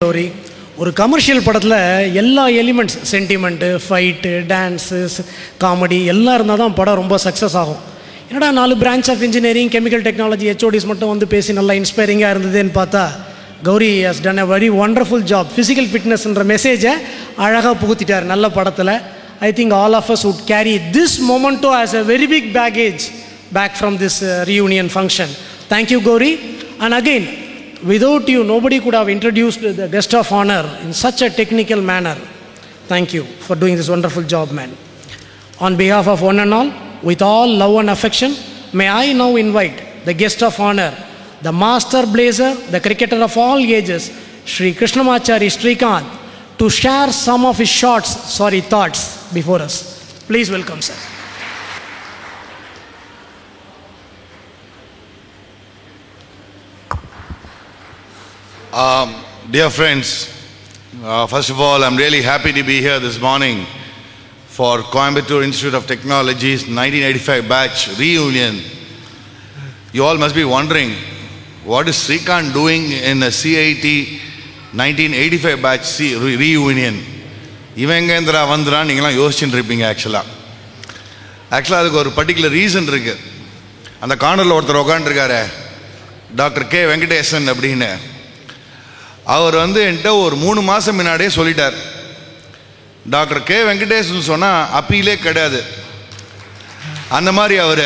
Story. ஒரு commercial படத்தில் எல்லா elements, sentiment, fight, dance, comedy எல்லாம் இருந்தால் தான் படம் ரொம்ப சக்ஸஸ் ஆகும். என்னடா 4 branch of engineering, chemical technology, HODs மட்டும் வந்து பேசி நல்லா இன்ஸ்பைரிங்காக இருந்ததுன்னு பார்த்தா Gowri has done a very wonderful job. Physical ஃபிட்னஸ்ன்ற மெசேஜை அழகாக புகுத்திட்டார் நல்ல படத்தில். I think all of us would carry this memento as a very big baggage back from this reunion function. Thank you, Gauri. And again, without you, nobody could have introduced the guest of honor in such a technical manner. Thank you for doing this wonderful job, man. On behalf of one and all, with all love and affection, may I now invite the guest of honor, the master blazer, the cricketer of all ages, Shri Krishnamachari Srikanth, to share some of his thoughts before us. Please welcome, sir. Dear friends, first of all, I'm really happy to be here this morning for Coimbatore Institute of Technology's 1985 batch reunion. You all must be wondering, what is Srikanth doing in a CIT 1985 batch reunion? இவங்கேந்திரா வந்துடான்னு நீங்களாம் யோசிச்சுட்டு இருப்பீங்க. ஆக்சுவலாக அதுக்கு ஒரு particular reason இருக்குது. அந்த கார்னரில் ஒருத்தர் உட்காந்துருக்காரு, டாக்டர் கே வெங்கடேசன் அப்படின்னு. அவர் வந்து என்கிட்ட ஒரு 3 மாதம் முன்னாடியே சொல்லிட்டார், டாக்டர் கே வெங்கடேசன் சொன்னால் அப்பீலே கிடையாது. அந்த மாதிரி அவர்.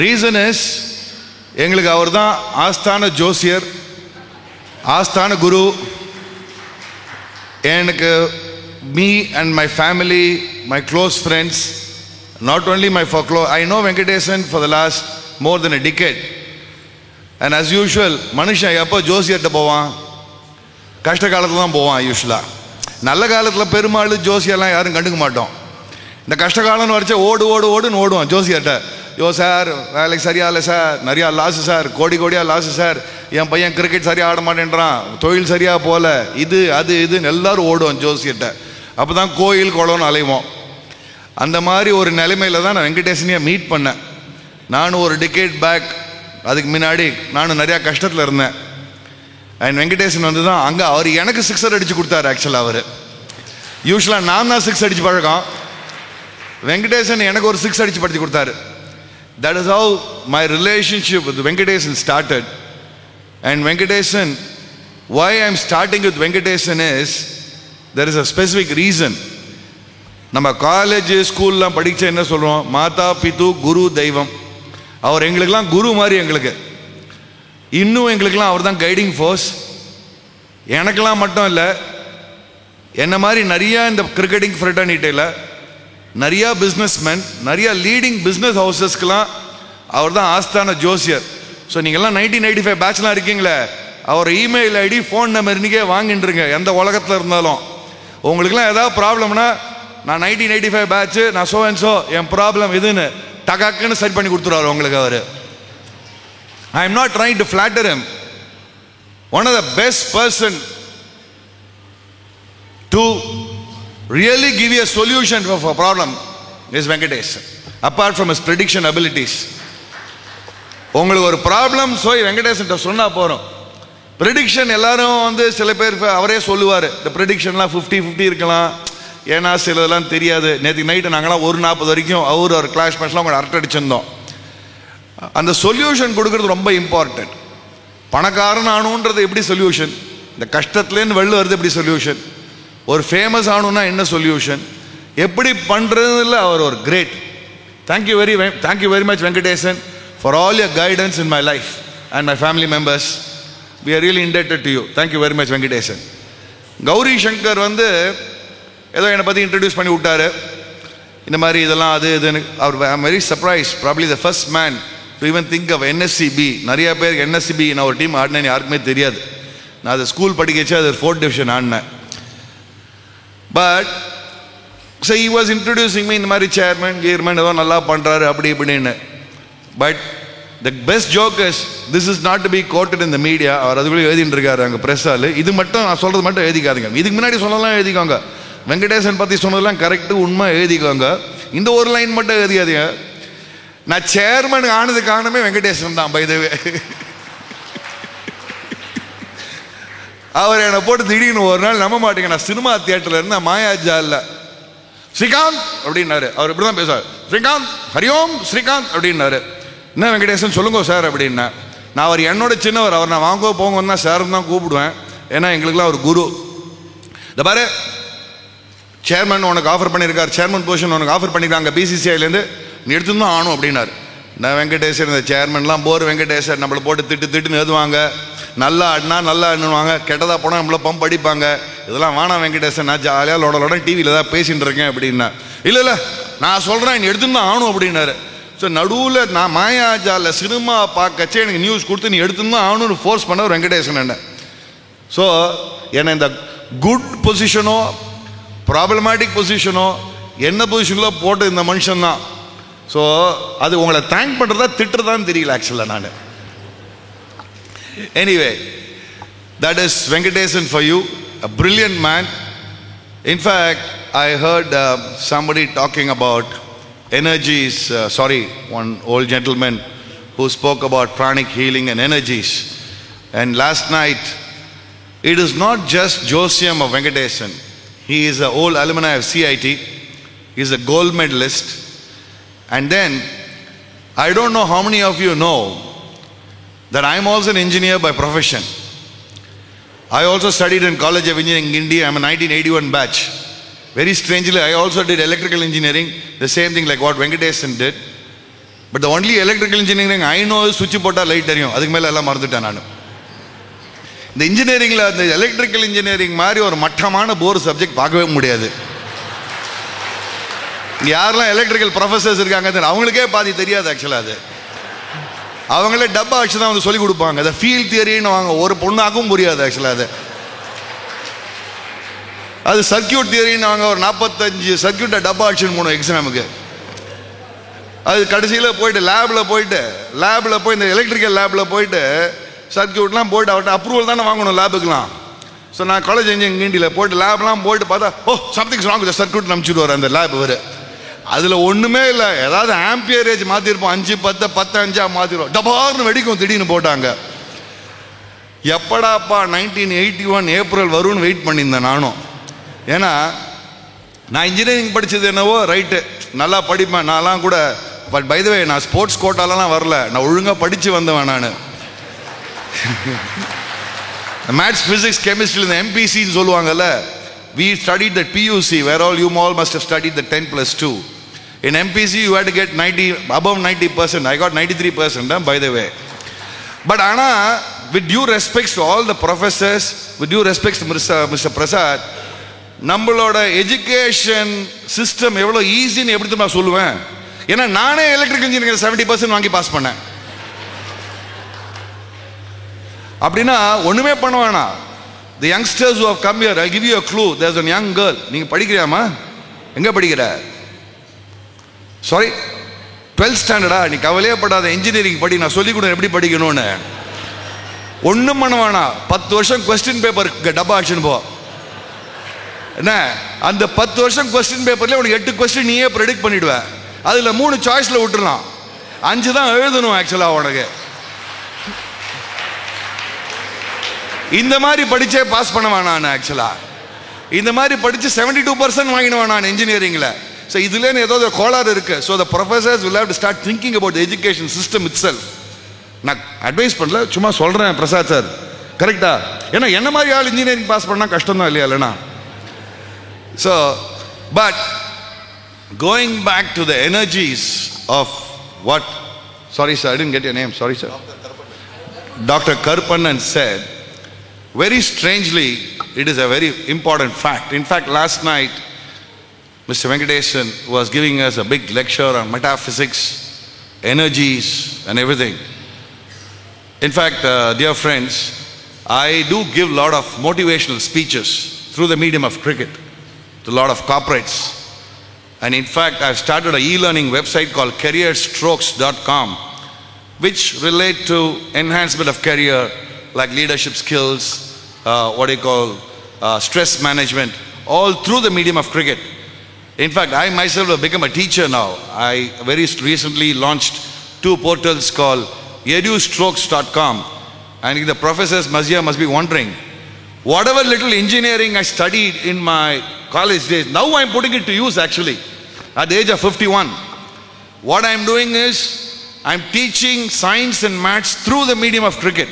ரீசன் இஸ், எங்களுக்கு அவர் தான் ஆஸ்தான ஜோசியர், ஆஸ்தான குரு. எனக்கு me and my family, my close friends, not only my folklore, I know Venkatesan for the last more than a decade. And as usual, மனுஷன் எப்போ ஜோசியர்கிட்ட போவான்? கஷ்ட காலத்தில் தான் போவான் யூஸ்வலாக. நல்ல காலத்தில் பெருமாள் ஜோசியெல்லாம் யாரும் கண்டுக்க மாட்டோம். இந்த கஷ்ட காலம்னு வரைச்சா ஓடுன்னு ஓடுவான் ஜோசியர்கிட்ட. சார் வேலைக்கு சரியாக இல்லை சார், நிறையா லாஸு சார், கோடியாக லாஸு சார், என் பையன் கிரிக்கெட் சரியாக ஆட மாட்டேன்றான், தொழில் சரியாக போகல, இதுன்னு எல்லாரும் ஓடுவோம் ஜோசியர்கிட்ட. அப்போ தான் கோயில் குளம்னு அலைவோம். அந்த மாதிரி ஒரு நிலைமையில் தான் நான் வெங்கடேசனையை மீட் பண்ணேன். நானும் ஒரு டிகேட் பேக், அதுக்கு முன்னாடி நானும் நிறையா கஷ்டத்தில் இருந்தேன். அண்ட் வெங்கடேசன் வந்து தான் அங்கே அவர் எனக்கு 6 அடித்து கொடுத்தாரு. ஆக்சுவலாக அவர் யூஸ்வலாக நான் தான் 6 அடித்து பழக்கம். வெங்கடேசன் எனக்கு ஒரு 6 அடித்து படுத்தி கொடுத்தாரு. That is how my relationship with Venkatesan started. And Venkatesan, why I'm starting with Venkatesan is, there is a specific reason. நம்ம காலேஜ் ஸ்கூல்லாம் படிச்ச என்ன சொல்கிறோம்? மாதா பிது குரு தெய்வம். அவர் எங்களுக்கெல்லாம் குரு மாதிரி. எங்களுக்கு இன்னும் எங்களுக்கெல்லாம் அவர் தான் கைடிங் ஃபோர்ஸ். எனக்கெல்லாம் மட்டும் இல்லை, என்ன மாதிரி நிறையா இந்த கிரிக்கெட்டிங் ஃப்ரெட்டர்னிட்டியில் நிறையா பிஸ்னஸ்மேன், நிறையா லீடிங் பிஸ்னஸ் ஹவுசஸ்க்கெலாம் அவர் தான் ஆஸ்தான ஜோசியர். ஸோ நீங்கள்லாம் 1985 பேட்ச்லாம் இருக்கீங்களே, அவர் இமெயில் ஐடி, ஃபோன் நம்பர் இன்றைக்கே வாங்கிட்டுருங்க. எந்த உலகத்தில் இருந்தாலும் உங்களுக்குலாம் ஏதாவது ப்ராப்ளம்னா, நான் 1985 பேட்ச்சு, நான் ஸோ என் ப்ராப்ளம் இதுன்னு டகாக்குன்னு சரி பண்ணி கொடுத்துருவார் உங்களுக்கு அவர். I am not trying to flatter him. One of the best person to really give you a solution for a problem is Venkatesan, apart from his prediction abilities. உங்களுக்கு ஒரு problem வெங்கடேசன்கிட்ட சொன்னால் போகிறோம். ப்ரெடிக்ஷன் எல்லாரும் வந்து சில பேர் அவரே சொல்லுவார், இந்த ப்ரெடிக்ஷன்லாம் 50-50 இருக்கலாம், ஏன்னா சிலதெல்லாம் தெரியாது. நேற்று நைட்டு நாங்களாம் 1:40 வரைக்கும் அவர் கிளாஸ் மேட்ச்லாம் உங்களை அரட்டை அடிச்சிருந்தோம். அந்த சொல்யூஷன் கொடுக்குறது ரொம்ப இம்பார்ட்டன்ட். பணக்காரன் ஆகணுன்றது எப்படி சொல்யூஷன்? இந்த கஷ்டத்துலேருந்து வெளில வருது எப்படி சொல்யூஷன்? ஒரு ஃபேமஸ் ஆகணும்னா என்ன சொல்யூஷன்? எப்படி பண்ணுறதுல அவர் ஒரு great. Thank you very much Venkatesan for all your guidance in my life and my family members. We are really indebted to you. Thank you very much Venkatesan. Gowri Shankar வந்து ஏதோ என்னை பற்றி இன்ட்ரடியூஸ் பண்ணி விட்டார். இந்த மாதிரி இதெல்லாம் இதுன்னு அவர். I am very surprise, probably the first man to even think of NSCB. நிறைய பேருக்கு NSCB நான் ஒரு டீம் ஆடினேன்னு யாருக்குமே தெரியாது. நான் அதை ஸ்கூல் படிக்கச்சு அது 4th division ஆடினேன். But so he was introducing me, இந்த மாதிரி சேர்மன் கீர்மன் ஏதோ நல்லா பண்ணுறாரு அப்படி இப்படின்னு. But the best joke is, this is not to be quoted in the media. அவர் அதுக்குள்ளே எழுதிட்டு இருக்காரு அங்கே ப்ரெஸ் ஆள். இது மட்டும் நான் சொல்கிறது மட்டும் எழுதிக்காதுங்க. இதுக்கு முன்னாடி சொன்னதெல்லாம் எழுதிக்கோங்க. வெங்கடேசன் பற்றி சொன்னதெல்லாம் கரெக்டு உண்மை எழுதிக்கோங்க. இந்த ஒரு லைன் மட்டும் எழுதிக்காதீங்க. நான் சேர்மன் ஆனது காரணமே வெங்கடேசன் தான். பை த வே அவர் என்னை போட்டு திடீர்னு ஒரு நாள் நம்ப மாட்டேங்க, நான் சினிமா தியேட்டர்ல இருந்தேன் மாயாஜாலில். ஸ்ரீகாந்த் அப்படின்னாரு. அவர் இப்படி தான் பேசுவார். ஸ்ரீகாந்த், ஹரிஓம் ஸ்ரீகாந்த் அப்படின்னாரு. என்ன வெங்கடேசன் சொல்லுங்க சார் அப்படின்னா. நான் அவர் என்னோட சின்னவர், அவர் நான் வாங்க போங்கன்னா சார்னு தான் கூப்பிடுவேன், ஏன்னா எங்களுக்குலாம் ஒரு குரு. இந்த பாரு, சேர்மன் உனக்கு ஆஃபர் பண்ணியிருக்காரு, சேர்மன் பொசிஷன் உனக்கு ஆஃபர் பண்ணியிருக்காங்க பிசிசிஐலேருந்து, நீ எடுத்துன்னு தான் ஆகணும் அப்படின்னாரு. நான் வெங்கடேசன், இந்த சேர்மன்லாம் போர் வெங்கடேசன் நம்மளை போட்டு திட்டுன்னு எழுதுவாங்க, நல்லா ஆடினா நல்லா ஆடுவாங்க, கெட்டதாக போனால் நம்மளை பம்ப் அடிப்பாங்க, இதெல்லாம் வேணாம் வெங்கடேசன், நான் ஜாலியாக லோட டிவியில் தான் பேசிகிட்டு இருக்கேன் அப்படின்னா. இல்லை நான் சொல்கிறேன் நீ எடுத்துன்னு தான் ஆகணும் அப்படின்னாரு. ஸோ நடுவில் நான் மாயாஜாலில் சினிமா பார்க்கச்சே எனக்கு நியூஸ் கொடுத்து நீ எடுத்துன்னு தான் ஆகணும்னு ஃபோர்ஸ் பண்ணவர் வெங்கடேசன் என்ன. ஸோ என்னை இந்த குட் பொசிஷனோ ப்ராப்ளமேட்டிக் பொசிஷனோ என்ன பொசிஷனில் போட்டு இந்த மனுஷன் தான். ஸோ அது உங்களை தேங்க் பண்ணுறதா திட்டுறதான்னு தெரியல ஆக்சுவலாக நான். Anyway, that is Venkatesan for you, a brilliant man. In fact, I heard somebody talking about energies, one old gentleman who spoke about pranic healing and energies. And last night, it is not just Josiam of Venkatesan. He is an old alumni of CIT. He is a gold medalist. And then, I don't know how many of you know that I am also an engineer by profession. I also studied in College of Engineering in India. I am a 1981 batch. Very strangely, I also did electrical engineering, the same thing like what Venkatesan did. But the only electrical engineering I know is switch போட்டா light எரியும், அதுக்கு மேலே எல்லாம் மறந்துட்டேன் நான். இந்த இன்ஜினியரிங்கில் அந்த electrical engineering மாதிரி ஒரு மட்டமான போர் சப்ஜெக்ட் பார்க்கவே முடியாது. இங்கே யாரெல்லாம் எலக்ட்ரிக்கல் ப்ரொஃபஸர்ஸ் இருக்காங்க அவங்களுக்கே பாதி தெரியாது ஆக்சுவலாக. அது அவங்களே டப்பா வச்சு தான் வந்து சொல்லிக் கொடுப்பாங்க. அதை ஃபீல் தியரின்னு வாங்க, ஒரு பொண்ணாகவும் புரியாது ஆக்சுவலாக. அது சர்க்கியூட் தியரின்னு வாங்க, ஒரு 45 சர்க்கியூட்டை டப்பா வச்சுன்னு போகணும் எக்ஸாமுக்கு. அது கடைசியில் போயிட்டு லேபில் போய் இந்த எலக்ட்ரிக்கல் லேபில் போயிட்டு சர்க்கியூட்லாம் போயிட்டு அவர்கிட்ட அப்ரூவல் தானே வாங்கணும் லேபுக்கெலாம். ஸோ நான் காலேஜ் இன்ஜினியரிங் கிண்டியில் போயிட்டு லேப்லாம் போயிட்டு பார்த்தா, ஓ சம்திங்ஸ் ராங் வித் சர்க்கியூட் நம்பிச்சுடுவார் அந்த லேப். வரு அதில் ஒன்றுமே இல்லை, ஏதாவது ஆம்பியரேஜ் மாற்றிருப்போம், 5 10 10 5 மாற்றிடுவோம், டபார்னு வெடிக்கும் திடீர்னு போட்டாங்க. எப்படாப்பா 1981 ஏப்ரல் வரும்னு வெயிட் பண்ணியிருந்தேன் நானும். ஏன்னா நான் இன்ஜினியரிங் படித்தது என்னவோ ரைட்டு, நல்லா படிப்பேன் நான்லாம் கூட. பட் பை தி வே நான் ஸ்போர்ட்ஸ் கோட்டாலலாம் வரல, நான் ஒழுங்காக படித்து வந்தவன் நான். மேத்ஸ் ஃபிசிக்ஸ் கெமிஸ்ட்ரி இந்த எம்பிசின்னு சொல்லுவாங்கல்ல, we studied the PUC where all you all must have studied the 10+2. In MPC you had to get 90 above 90%. I got 93% by the way. But ana with due respects to all the professors, with due respects to Mr. Prasad, நம்மளோட education system எவ்வளோ ஈஸின்னு எப்படி தான் சொல்லுவேன். ஏன்னா நானே electrical engineering 70% வாங்கி pass பண்ணேன். அப்படின்னா ஒன்றுமே பண்ண வேணாம். The youngsters who have come here, I'll give you a clue. There's a young girl. நீங்கள் படிக்கிறியாமா? எங்கே படிக்கிற? Sorry 12th ஸ்டாண்டர்டா? நீ கவலையே படாத, இன்ஜினியரிங் படி, நான் சொல்லிக் கொடுங்க எப்படி படிக்கணும்னு. ஒன்றும் பண்ண வேணாம், 10 வருஷம் கொஸ்டின் பேப்பர் டப்பா அடிச்சுன்னு போ. என்ன அந்த 10 வருஷம் கொஸ்டின் பேப்பர்ல உனக்கு 8 கொஸ்டின் நீயே ப்ரெடிக்ட் பண்ணிடுவேன். அதில் 3 சாய்ஸில் விட்டுடலாம், 5 தான் எழுதணும் ஆக்சுவலாக உனக்கு. இந்த மாதிரி படிச்சே பாஸ் பண்ண வேணான் ஆக்சுவலா. இந்த மாதிரி படிச்சு 72% வாங்கிடுவான் நான் இன்ஜினியரிங்கில். ஸோ இதுலேன்னு ஏதோ ஒரு கோளாறு இருக்கு. So the professors will have to start thinking about the education system it self. நான் அட்வைஸ் பண்ணல, சும்மா சொல்கிறேன் பிரசாத் சார், கரெக்டா? ஏன்னா என்ன மாதிரி ஆள் இன்ஜினியரிங் பாஸ் பண்ணால் கஷ்டம் தான் இல்லையா? இல்லைனா so but going back to the energies of what, sorry sir, I didn't get your name, sorry sir. Dr. Karpannan said, very strangely, it is a very important fact. In fact, last night, Mr. Venkatesan was giving us a big lecture on metaphysics, energies, and everything. In fact, dear friends, I do give a lot of motivational speeches through the medium of cricket to a lot of corporates. And in fact, I've started an e-learning website called careerstrokes.com, which relate to enhancement of career, like leadership skills, what do you call stress management, all through the medium of cricket. In fact, I myself have become a teacher now. I very recently launched 2 portals called edustrokes.com. And the professors must be wondering, Whatever little engineering I studied in my college days, now I'm putting it to use actually at the age of 51. What I'm doing is I'm teaching science and maths through the medium of cricket.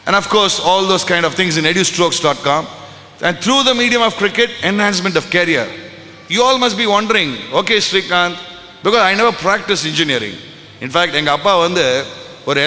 And of course, all those kind of things in edustrokes.com. And through the medium of cricket, enhancement of career. You all must be wondering, okay, Srikanth, because I never practiced engineering. In fact, எங்க அப்பா வந்து ஒரு